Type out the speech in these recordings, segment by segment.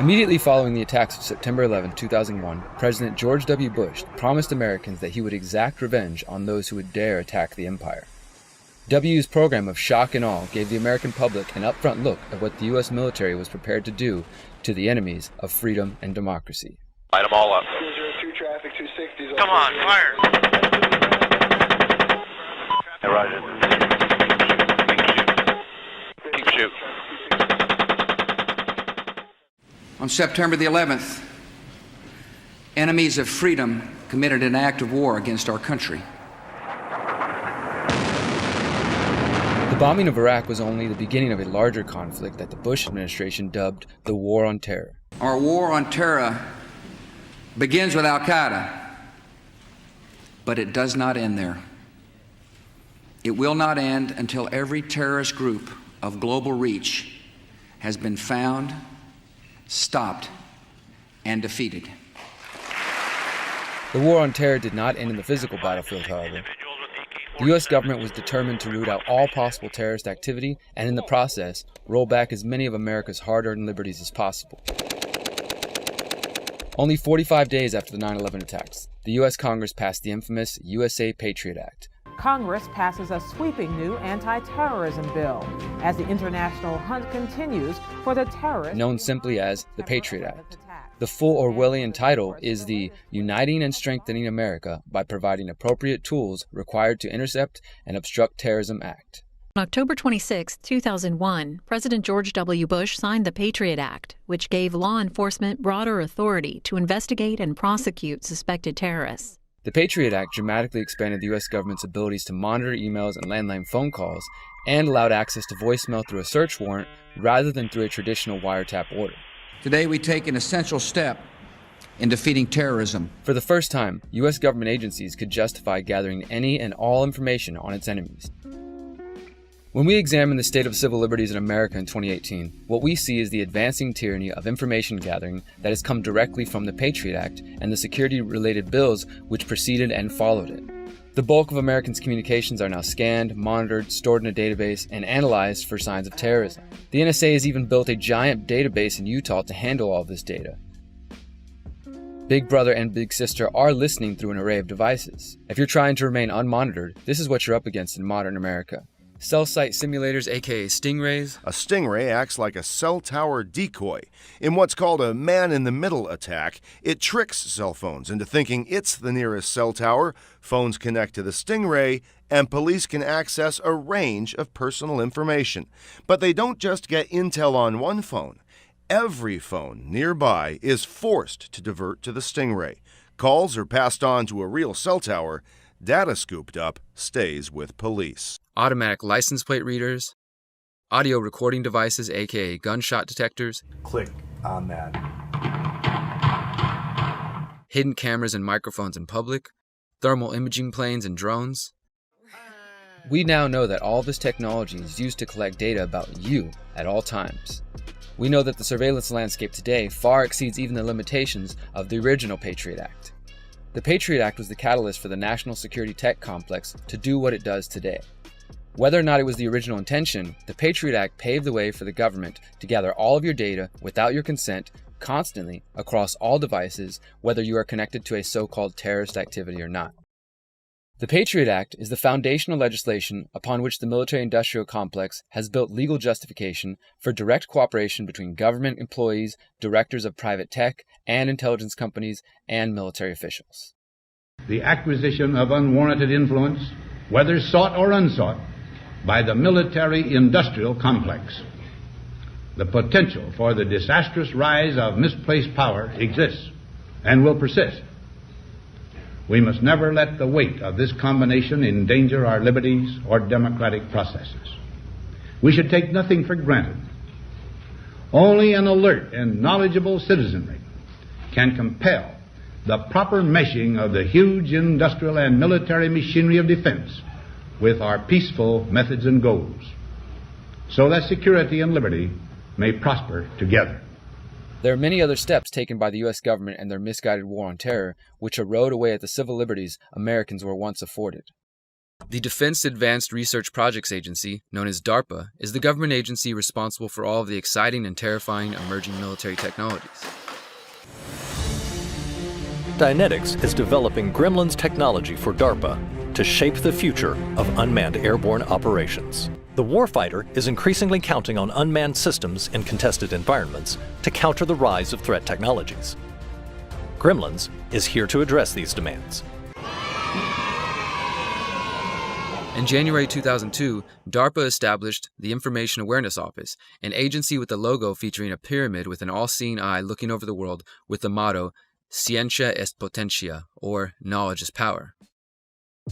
Immediately following the attacks of September 11, 2001, President George W. Bush promised Americans that he would exact revenge on those who would dare attack the empire. W's program of shock and awe gave the American public an upfront look at what the U.S. military was prepared to do to the enemies of freedom and democracy. Light them all up. Come on, fire! Hey, Roger. Keep shoot. On September the 11th, enemies of freedom committed an act of war against our country. The bombing of Iraq was only the beginning of a larger conflict that the Bush administration dubbed the War on Terror. Our war on terror begins with Al-Qaeda, but it does not end there. It will not end until every terrorist group of global reach has been found, stopped, and defeated. The War on Terror did not end in the physical battlefield, however. The U.S. government was determined to root out all possible terrorist activity and, in the process, roll back as many of America's hard-earned liberties as possible. Only 45 days after the 9/11 attacks, the U.S. Congress passed the infamous USA Patriot Act. Congress passes a sweeping new anti-terrorism bill as the international hunt continues for the terrorists known simply as the Patriot Act. The full Orwellian title is the Uniting and Strengthening America by Providing Appropriate Tools Required to Intercept and Obstruct Terrorism Act. On October 26, 2001, President George W. Bush signed the Patriot Act, which gave law enforcement broader authority to investigate and prosecute suspected terrorists. The Patriot Act dramatically expanded the U.S. government's abilities to monitor emails and landline phone calls and allowed access to voicemail through a search warrant rather than through a traditional wiretap order. Today we take an essential step in defeating terrorism. For the first time, U.S. government agencies could justify gathering any and all information on its enemies. When we examine the state of civil liberties in America in 2018, what we see is the advancing tyranny of information gathering that has come directly from the Patriot Act and the security-related bills which preceded and followed it. The bulk of Americans' communications are now scanned, monitored, stored in a database, and analyzed for signs of terrorism. The NSA has even built a giant database in Utah to handle all of this data. Big Brother and Big Sister are listening through an array of devices. If you're trying to remain unmonitored, this is what you're up against in modern America. Cell site simulators, aka stingrays. A stingray acts like a cell tower decoy. In what's called a man-in-the-middle attack, it tricks cell phones into thinking it's the nearest cell tower, phones connect to the stingray, and police can access a range of personal information. But they don't just get intel on one phone. Every phone nearby is forced to divert to the stingray. Calls are passed on to a real cell tower. Data scooped up stays with police. Automatic license plate readers, audio recording devices, aka gunshot detectors. Click on that. Hidden cameras and microphones in public, thermal imaging planes and drones. We now know that all this technology is used to collect data about you at all times. We know that the surveillance landscape today far exceeds even the limitations of the original Patriot Act. The Patriot Act was the catalyst for the national security tech complex to do what it does today. Whether or not it was the original intention, the Patriot Act paved the way for the government to gather all of your data without your consent, constantly, across all devices, whether you are connected to a so-called terrorist activity or not. The Patriot Act is the foundational legislation upon which the military-industrial complex has built legal justification for direct cooperation between government employees, directors of private tech, and intelligence companies, and military officials. The acquisition of unwarranted influence, whether sought or unsought, by the military-industrial complex. The potential for the disastrous rise of misplaced power exists and will persist. We must never let the weight of this combination endanger our liberties or democratic processes. We should take nothing for granted. Only an alert and knowledgeable citizenry can compel the proper meshing of the huge industrial and military machinery of defense with our peaceful methods and goals, so that security and liberty may prosper together. There are many other steps taken by the U.S. government and their misguided war on terror which erode away at the civil liberties Americans were once afforded. The Defense Advanced Research Projects Agency, known as DARPA, is the government agency responsible for all of the exciting and terrifying emerging military technologies. Dynetics is developing Gremlins technology for DARPA to shape the future of unmanned airborne operations. The warfighter is increasingly counting on unmanned systems in contested environments to counter the rise of threat technologies. Gremlins is here to address these demands. In January 2002, DARPA established the Information Awareness Office, an agency with a logo featuring a pyramid with an all-seeing eye looking over the world with the motto, Scientia est potentia, or knowledge is power.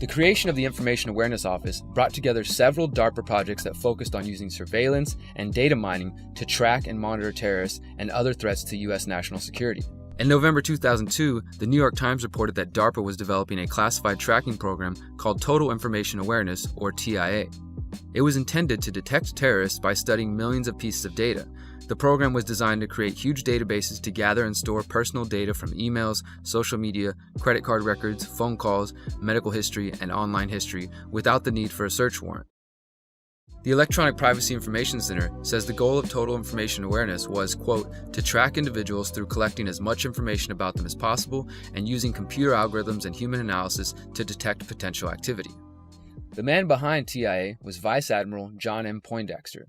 The creation of the Information Awareness Office brought together several DARPA projects that focused on using surveillance and data mining to track and monitor terrorists and other threats to U.S. national security. In November 2002, the New York Times reported that DARPA was developing a classified tracking program called Total Information Awareness, or TIA. It was intended to detect terrorists by studying millions of pieces of data. The program was designed to create huge databases to gather and store personal data from emails, social media, credit card records, phone calls, medical history, and online history without the need for a search warrant. The Electronic Privacy Information Center says the goal of Total Information Awareness was, quote, to track individuals through collecting as much information about them as possible and using computer algorithms and human analysis to detect potential activity. The man behind TIA was Vice Admiral John M. Poindexter,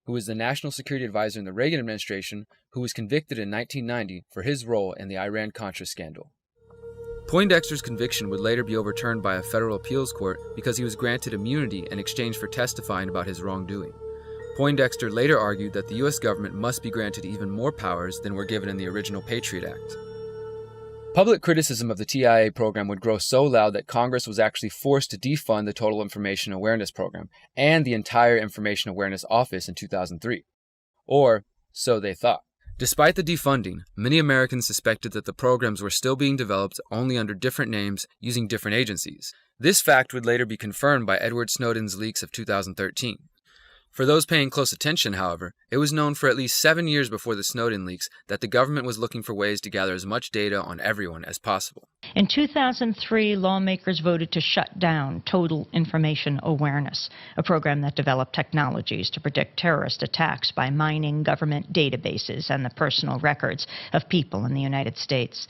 who was the National Security Advisor in the Reagan administration, who was convicted in 1990 for his role in the Iran-Contra scandal. Poindexter's conviction would later be overturned by a federal appeals court because he was granted immunity in exchange for testifying about his wrongdoing. Poindexter later argued that the U.S. government must be granted even more powers than were given in the original Patriot Act. Public criticism of the TIA program would grow so loud that Congress was actually forced to defund the Total Information Awareness Program and the entire Information Awareness Office in 2003. Or, so they thought. Despite the defunding, many Americans suspected that the programs were still being developed only under different names using different agencies. This fact would later be confirmed by Edward Snowden's leaks of 2013. For those paying close attention, however, it was known for at least 7 years before the Snowden leaks that the government was looking for ways to gather as much data on everyone as possible. In 2003, lawmakers voted to shut down Total Information Awareness, a program that developed technologies to predict terrorist attacks by mining government databases and the personal records of people in the United States.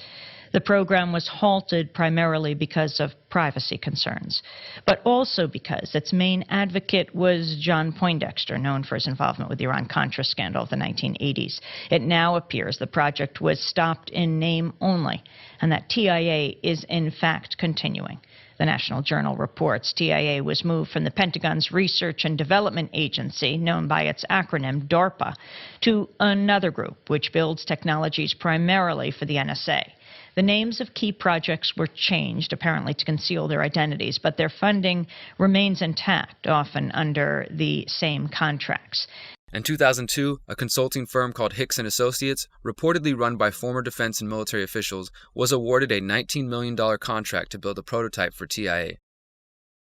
The program was halted primarily because of privacy concerns, but also because its main advocate was John Poindexter, known for his involvement with the Iran-Contra scandal of the 1980s. It now appears the project was stopped in name only, and that TIA is in fact continuing. The National Journal reports TIA was moved from the Pentagon's Research and Development Agency, known by its acronym DARPA, to another group which builds technologies primarily for the NSA. The names of key projects were changed, apparently to conceal their identities, but their funding remains intact, often under the same contracts. In 2002, a consulting firm called Hicks & Associates, reportedly run by former defense and military officials, was awarded a $19 million contract to build a prototype for TIA.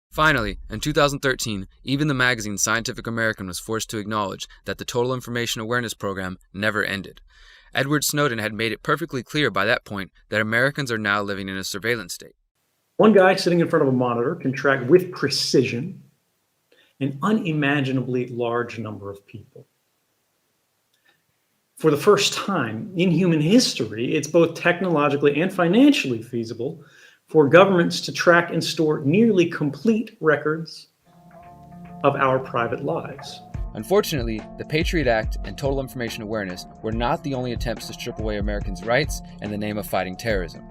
Finally, in 2013, even the magazine Scientific American was forced to acknowledge that the Total Information Awareness Program never ended. Edward Snowden had made it perfectly clear by that point that Americans are now living in a surveillance state. One guy sitting in front of a monitor can track with precision an unimaginably large number of people. For the first time in human history, it's both technologically and financially feasible for governments to track and store nearly complete records of our private lives. Unfortunately, the Patriot Act and Total Information Awareness were not the only attempts to strip away Americans' rights in the name of fighting terrorism.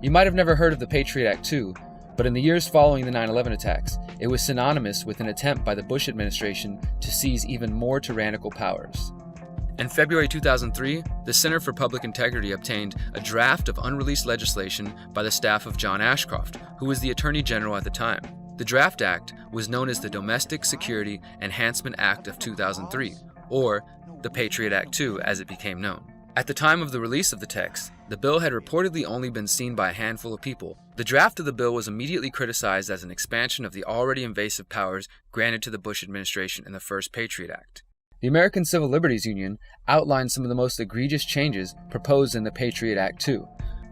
You might have never heard of the Patriot Act too, but in the years following the 9/11 attacks, it was synonymous with an attempt by the Bush administration to seize even more tyrannical powers. In February 2003, the Center for Public Integrity obtained a draft of unreleased legislation by the staff of John Ashcroft, who was the Attorney General at the time. The draft act was known as the Domestic Security Enhancement Act of 2003, or the Patriot Act II as it became known. At the time of the release of the text, the bill had reportedly only been seen by a handful of people. The draft of the bill was immediately criticized as an expansion of the already invasive powers granted to the Bush administration in the first Patriot Act. The American Civil Liberties Union outlined some of the most egregious changes proposed in the Patriot Act II.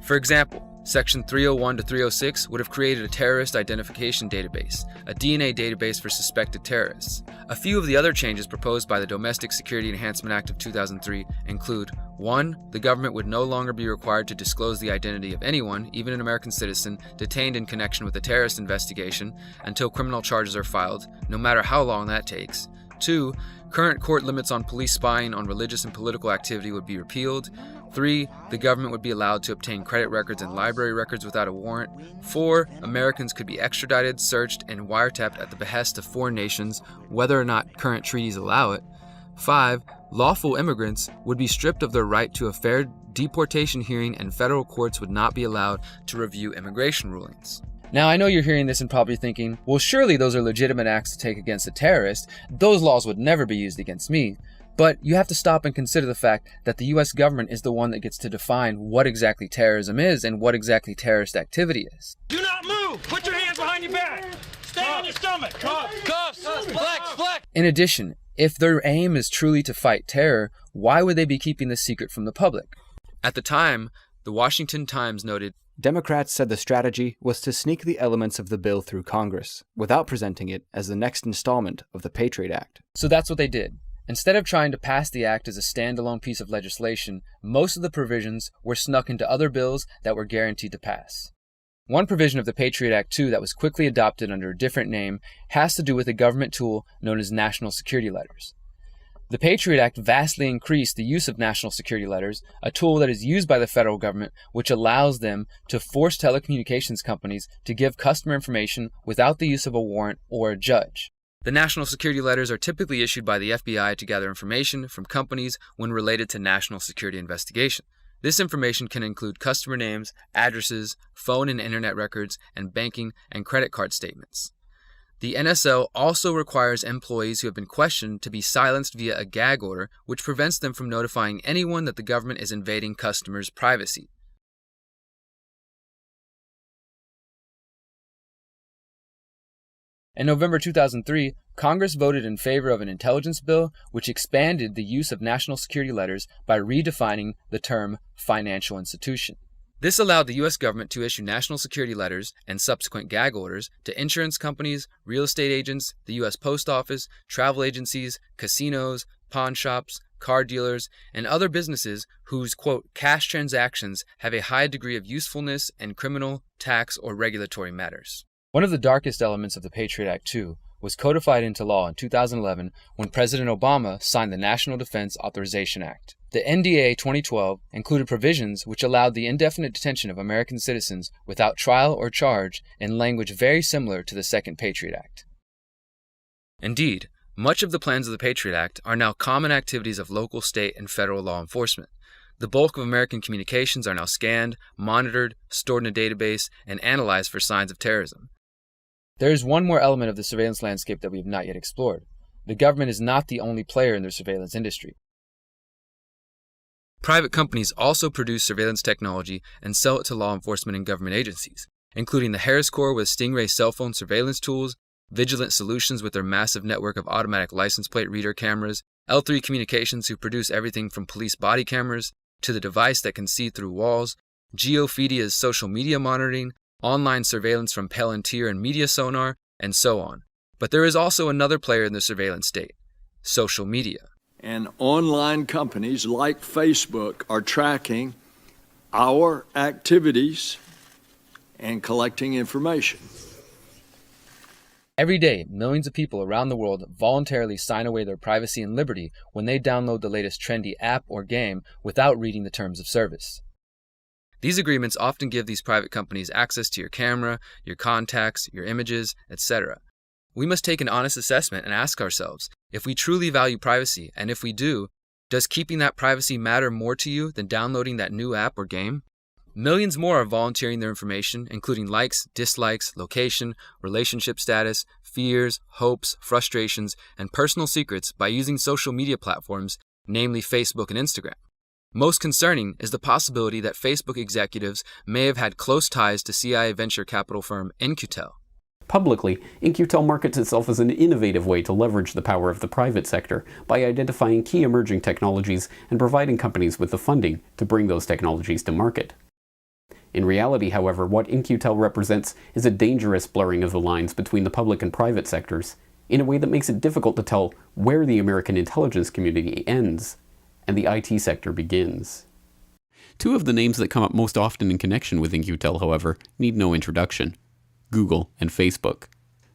For example, Section 301 to 306 would have created a terrorist identification database, a DNA database for suspected terrorists. A few of the other changes proposed by the Domestic Security Enhancement Act of 2003 include: 1. The government would no longer be required to disclose the identity of anyone, even an American citizen, detained in connection with a terrorist investigation until criminal charges are filed, no matter how long that takes. 2. Current court limits on police spying on religious and political activity would be repealed. 3. The government would be allowed to obtain credit records and library records without a warrant. 4. Americans could be extradited, searched, and wiretapped at the behest of foreign nations, whether or not current treaties allow it. 5. Lawful immigrants would be stripped of their right to a fair deportation hearing, and federal courts would not be allowed to review immigration rulings. Now, I know you're hearing this and probably thinking, well, surely those are legitimate acts to take against a terrorist. Those laws would never be used against me. But you have to stop and consider the fact that the US government is the one that gets to define what exactly terrorism is and what exactly terrorist activity is. Do not move! Put your hands behind your back! Stay on your stomach! Cuffs! Flex! In addition, if their aim is truly to fight terror, why would they be keeping this secret from the public? At the time, the Washington Times noted, Democrats said the strategy was to sneak the elements of the bill through Congress without presenting it as the next installment of the Patriot Act. So that's what they did. Instead of trying to pass the act as a standalone piece of legislation, most of the provisions were snuck into other bills that were guaranteed to pass. One provision of the Patriot Act, too, that was quickly adopted under a different name has to do with a government tool known as national security letters. The Patriot Act vastly increased the use of national security letters, a tool that is used by the federal government, which allows them to force telecommunications companies to give customer information without the use of a warrant or a judge. The national security letters are typically issued by the FBI to gather information from companies when related to national security investigation. This information can include customer names, addresses, phone and internet records, and banking and credit card statements. The NSL also requires employees who have been questioned to be silenced via a gag order, which prevents them from notifying anyone that the government is invading customers' privacy. In November 2003, Congress voted in favor of an intelligence bill which expanded the use of national security letters by redefining the term financial institution. This allowed the U.S. government to issue national security letters and subsequent gag orders to insurance companies, real estate agents, the U.S. Post Office, travel agencies, casinos, pawn shops, car dealers, and other businesses whose, quote, cash transactions have a high degree of usefulness in criminal, tax, or regulatory matters. One of the darkest elements of the Patriot Act, too, was codified into law in 2011 when President Obama signed the National Defense Authorization Act. The NDA 2012 included provisions which allowed the indefinite detention of American citizens without trial or charge in language very similar to the Second Patriot Act. Indeed, much of the plans of the Patriot Act are now common activities of local, state, and federal law enforcement. The bulk of American communications are now scanned, monitored, stored in a database, and analyzed for signs of terrorism. There is one more element of the surveillance landscape that we have not yet explored. The government is not the only player in the surveillance industry. Private companies also produce surveillance technology and sell it to law enforcement and government agencies, including the Harris Corps with Stingray cell phone surveillance tools, Vigilant Solutions with their massive network of automatic license plate reader cameras, L3 Communications who produce everything from police body cameras to the device that can see through walls, GeoFedia's social media monitoring, online surveillance from Palantir and Media Sonar, and so on. But there is also another player in the surveillance state: social media. And online companies like Facebook are tracking our activities and collecting information. Every day, millions of people around the world voluntarily sign away their privacy and liberty when they download the latest trendy app or game without reading the terms of service. These agreements often give these private companies access to your camera, your contacts, your images, etc. We must take an honest assessment and ask ourselves, if we truly value privacy, and if we do, does keeping that privacy matter more to you than downloading that new app or game? Millions more are volunteering their information, including likes, dislikes, location, relationship status, fears, hopes, frustrations, and personal secrets by using social media platforms, namely Facebook and Instagram. Most concerning is the possibility that Facebook executives may have had close ties to CIA venture capital firm In-Q-Tel. Publicly, In-Q-Tel markets itself as an innovative way to leverage the power of the private sector by identifying key emerging technologies and providing companies with the funding to bring those technologies to market. In reality, however, what In-Q-Tel represents is a dangerous blurring of the lines between the public and private sectors, in a way that makes it difficult to tell where the American intelligence community ends and the IT sector begins. Two of the names that come up most often in connection with In-Q-Tel, however, need no introduction: Google and Facebook.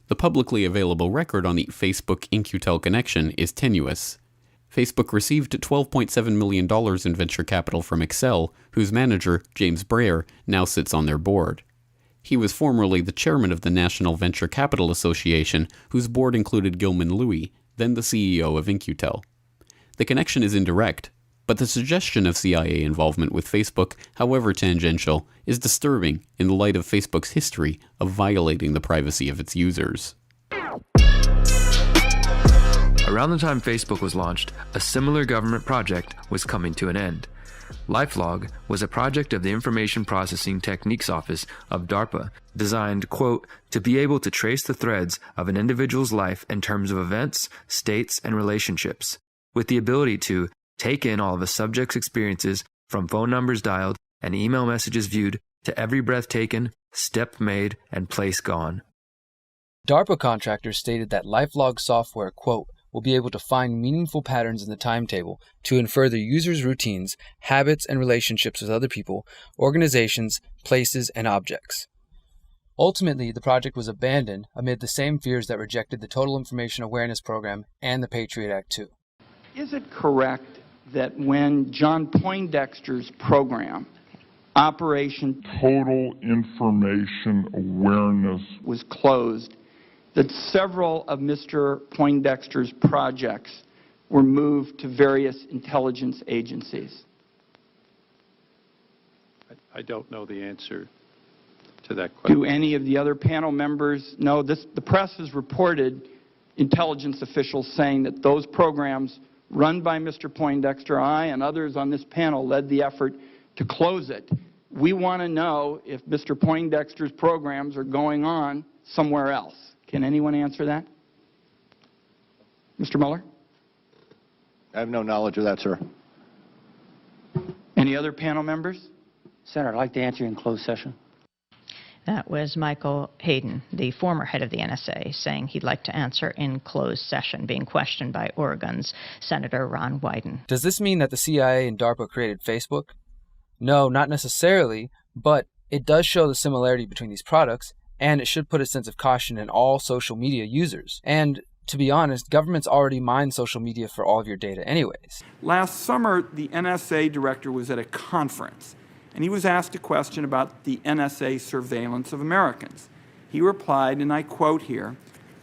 The publicly available record on the Facebook In-Q-Tel connection is tenuous. Facebook received $12.7 million in venture capital from Excel, whose manager, James Breyer, now sits on their board. He was formerly the chairman of the National Venture Capital Association, whose board included Gilman Louie, then the CEO of In-Q-Tel. The connection is indirect, but the suggestion of CIA involvement with Facebook, however tangential, is disturbing in the light of Facebook's history of violating the privacy of its users. Around the time Facebook was launched, a similar government project was coming to an end. LifeLog was a project of the Information Processing Techniques Office of DARPA, designed, quote, to be able to trace the threads of an individual's life in terms of events, states, and relationships, with the ability to take in all of a subject's experiences from phone numbers dialed and email messages viewed to every breath taken, step made, and place gone. DARPA contractors stated that LifeLog software, quote, will be able to find meaningful patterns in the timetable to infer the user's routines, habits, and relationships with other people, organizations, places, and objects. Ultimately, the project was abandoned amid the same fears that rejected the Total Information Awareness Program and the Patriot Act II. Is it correct that when John Poindexter's program, Operation Total Information Awareness, was closed, that several of Mr. Poindexter's projects were moved to various intelligence agencies? I don't know the answer to that question. Do any of the other panel members know this? The press has reported intelligence officials saying that those programs run by Mr. Poindexter, I and others on this panel led the effort to close it. We want to know if Mr. Poindexter's programs are going on somewhere else. Can anyone answer that? Mr. Mueller? I have no knowledge of that, sir. Any other panel members? Senator, I'd like to answer in closed session. That was Michael Hayden, the former head of the NSA, saying he'd like to answer in closed session, being questioned by Oregon's Senator Ron Wyden. Does this mean that the CIA and DARPA created Facebook? No, not necessarily, but it does show the similarity between these products, and it should put a sense of caution in all social media users. And to be honest, governments already mine social media for all of your data anyways. Last summer, the NSA director was at a conference, and he was asked a question about the NSA surveillance of Americans. He replied, and I quote here,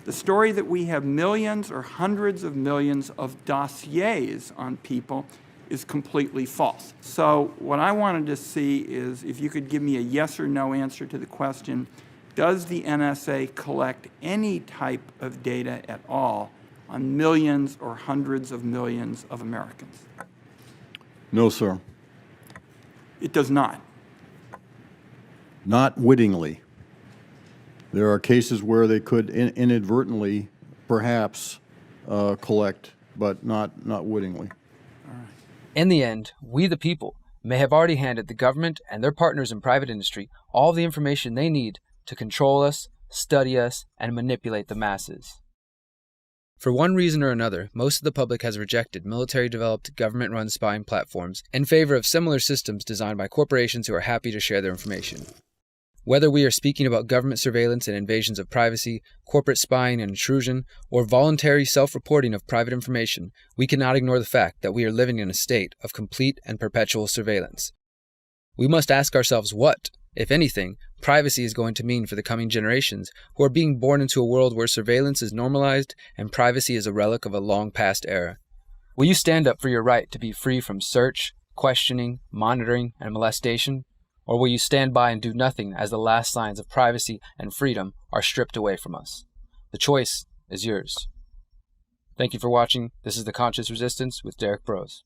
"The story that we have millions or hundreds of millions of dossiers on people is completely false." So what I wanted to see is if you could give me a yes or no answer to the question, does the NSA collect any type of data at all on millions or hundreds of millions of Americans? No, sir. It does not. Not wittingly. There are cases where they could inadvertently, perhaps, collect, but not wittingly. In the end, we the people may have already handed the government and their partners in private industry all the information they need to control us, study us, and manipulate the masses. For one reason or another, most of the public has rejected military-developed, government-run spying platforms in favor of similar systems designed by corporations who are happy to share their information. Whether we are speaking about government surveillance and invasions of privacy, corporate spying and intrusion, or voluntary self-reporting of private information, we cannot ignore the fact that we are living in a state of complete and perpetual surveillance. We must ask ourselves what, if anything, privacy is going to mean for the coming generations who are being born into a world where surveillance is normalized and privacy is a relic of a long-past era. Will you stand up for your right to be free from search, questioning, monitoring, and molestation? Or will you stand by and do nothing as the last signs of privacy and freedom are stripped away from us? The choice is yours. Thank you for watching. This is The Conscious Resistance with Derrick Broze.